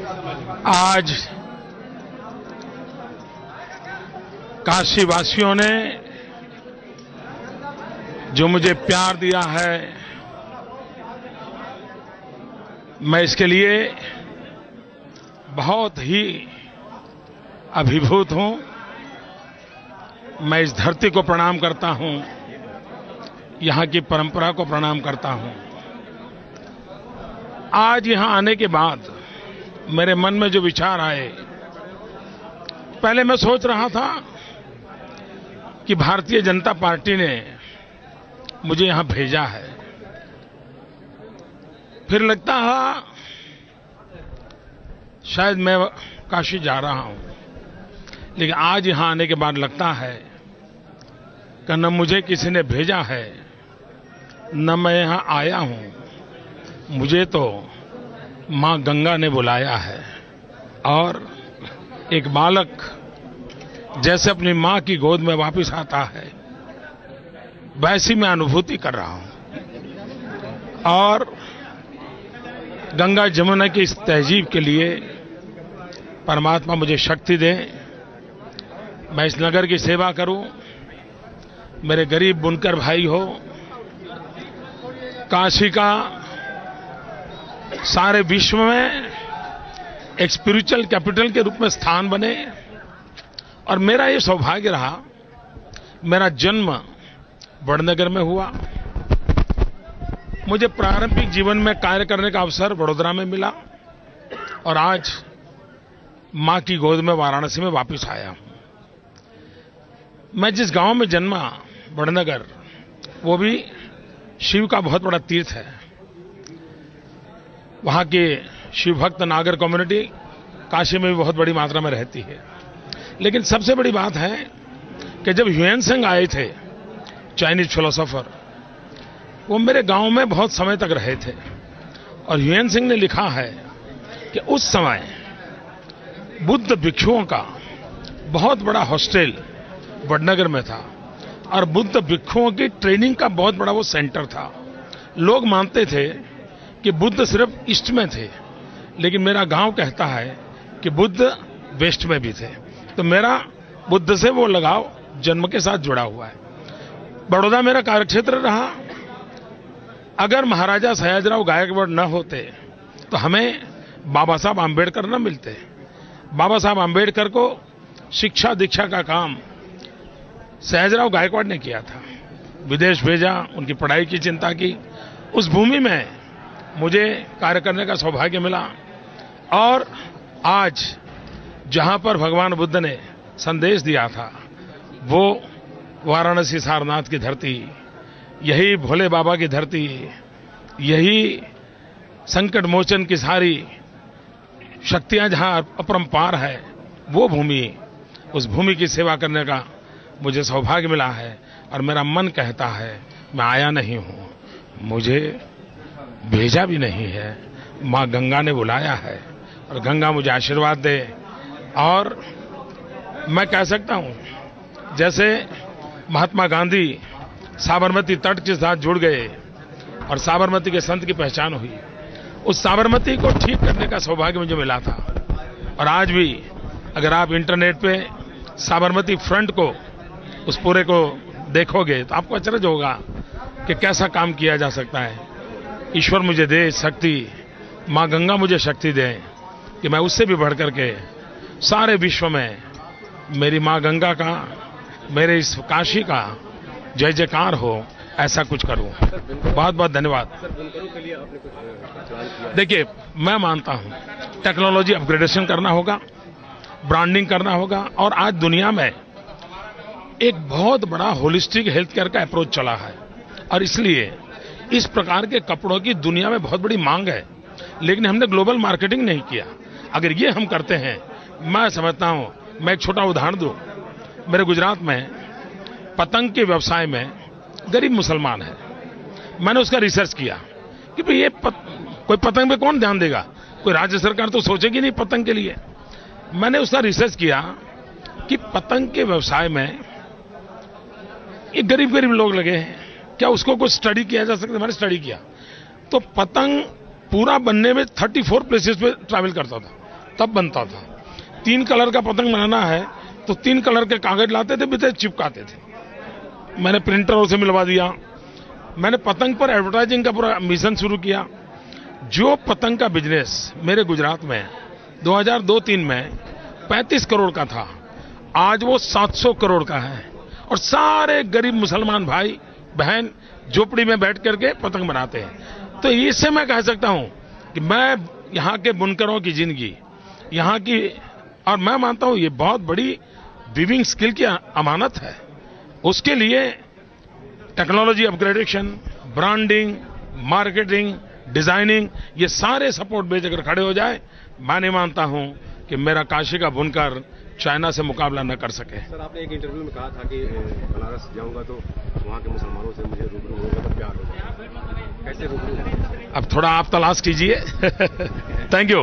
आज काशी वासियों ने जो मुझे प्यार दिया है, मैं इसके लिए बहुत ही अभिभूत हूं। मैं इस धरती को प्रणाम करता हूं, यहां की परंपरा को प्रणाम करता हूं। आज यहां आने के बाद मेरे मन में जो विचार आए, पहले मैं सोच रहा था कि भारतीय जनता पार्टी ने मुझे यहां भेजा है। फिर लगता है शायद मैं काशी जा रहा हूं, लेकिन आज यहां आने के बाद लगता है कि न मुझे किसी ने भेजा है, न मैं यहां आया हूं, मुझे तो मां गंगा ने बुलाया है। और एक बालक जैसे अपनी मां की गोद में वापस आता है, वैसी मैं अनुभूति कर रहा हूं। और गंगा जमुना की इस तहजीब के लिए परमात्मा मुझे शक्ति दे, मैं इस नगर की सेवा करूं। मेरे गरीब बुनकर भाई हो, काशी का सारे विश्व में एक स्पिरिचुअल कैपिटल के रूप में स्थान बने। और मेरा ये सौभाग्य रहा, मेरा जन्म वडनगर में हुआ। मुझे प्रारंभिक जीवन में कार्य करने का अवसर वडोदरा में मिला, और आज मां की गोद में वाराणसी में वापस आया हूं। मैं जिस गांव में जन्मा, वडनगर, वो भी शिव का बहुत बड़ा तीर्थ है। वहां के शिव भक्त नागर कम्युनिटी काशी में भी बहुत बड़ी मात्रा में रहती है। लेकिन सबसे बड़ी बात है कि जब ह्वेन सांग आए थे, चाइनीज फिलोसोफर, वो मेरे गांव में बहुत समय तक रहे थे। और ह्वेन सांग ने लिखा है कि उस समय बुद्ध भिक्षुओं का बहुत बड़ा हॉस्टल वडनगर में था, और बुद्ध भिक्षुओं की ट्रेनिंग का बहुत बड़ा वो सेंटर था। लोग मानते थे कि बुद्ध सिर्फ ईस्ट में थे, लेकिन मेरा गांव कहता है कि बुद्ध वेस्ट में भी थे। तो मेरा बुद्ध से वो लगाव जन्म के साथ जुड़ा हुआ है। बड़ौदा मेरा कार्यक्षेत्र रहा। अगर महाराजा सयाजीराव गायकवाड़ न होते तो हमें बाबा साहब आंबेडकर न मिलते। बाबा साहब आंबेडकर को शिक्षा दीक्षा का काम सयाजीराव गायकवाड़ ने किया था। विदेश भेजा, उनकी पढ़ाई की चिंता की। उस भूमि में मुझे कार्य करने का सौभाग्य मिला। और आज जहां पर भगवान बुद्ध ने संदेश दिया था, वो वाराणसी सारनाथ की धरती, यही भोले बाबा की धरती, यही संकट मोचन की सारी शक्तियां जहां अपरंपार है, वो भूमि, उस भूमि की सेवा करने का मुझे सौभाग्य मिला है। और मेरा मन कहता है मैं आया नहीं हूं, मुझे भेजा भी नहीं है, मां गंगा ने बुलाया है। और गंगा मुझे आशीर्वाद दे। और मैं कह सकता हूं जैसे महात्मा गांधी साबरमती तट के साथ जुड़ गए और साबरमती के संत की पहचान हुई, उस साबरमती को ठीक करने का सौभाग्य मुझे मिला था। और आज भी अगर आप इंटरनेट पे साबरमती फ्रंट को, उस पूरे को देखोगे तो आपको अचरज होगा कि कैसा काम किया जा सकता है। ईश्वर मुझे दे शक्ति, मां गंगा मुझे शक्ति दे कि मैं उससे भी बढ़ करके सारे विश्व में मेरी मां गंगा का, मेरे इस काशी का जय जयकार हो, ऐसा कुछ करूं। बहुत बहुत धन्यवाद। देखिए, मैं मानता हूं टेक्नोलॉजी अपग्रेडेशन करना होगा, ब्रांडिंग करना होगा। और आज दुनिया में एक बहुत बड़ा होलिस्टिक हेल्थ केयर का अप्रोच चला है, और इसलिए इस प्रकार के कपड़ों की दुनिया में बहुत बड़ी मांग है। लेकिन हमने ग्लोबल मार्केटिंग नहीं किया। अगर ये हम करते हैं, मैं समझता हूं, मैं एक छोटा उदाहरण दूं। मेरे गुजरात में पतंग के व्यवसाय में गरीब मुसलमान है। मैंने उसका रिसर्च किया कि भाई ये कोई पतंग पे कौन ध्यान देगा, कोई राज्य सरकार तो सोचेगी नहीं पतंग के लिए। मैंने उसका रिसर्च किया कि पतंग के व्यवसाय में ये गरीब गरीब लोग लगे हैं, क्या उसको कुछ स्टडी किया जा सकता है। मैंने स्टडी किया तो पतंग पूरा बनने में 34 प्लेसेस पे ट्रैवल करता था। तब बनता था। 3 कलर का पतंग बनाना है तो 3 कलर के कागज लाते थे, बिते चिपकाते थे। मैंने प्रिंटरों से मिलवा दिया। मैंने पतंग पर एडवर्टाइजिंग का पूरा मिशन शुरू किया। जो पतंग का बिजनेस मेरे गुजरात में 2002-03 में 35 करोड़ का था, आज वो 700 करोड़ का है। और सारे गरीब मुसलमान भाई बहन झोपड़ी में बैठ करके पतंग बनाते हैं। तो इससे मैं कह सकता हूं कि मैं यहां के बुनकरों की जिंदगी, यहां की, और मैं मानता हूं ये बहुत बड़ी वीविंग स्किल की अमानत है। उसके लिए technology upgradation, branding, marketing, designing, ये सारे सपोर्ट बेस अगर खड़े हो जाए, मैं नहीं मानता हूं कि मेरा काशी का बुनकर चाइना से मुकाबला न कर सके। सर, आपने एक इंटरव्यू में कहा था कि बनारस जाऊंगा तो वहां के मुसलमानों से मुझे रूबरू होगा तो प्यार होगा। कैसे रूबरू? अब थोड़ा आप तलाश कीजिए। Thank you.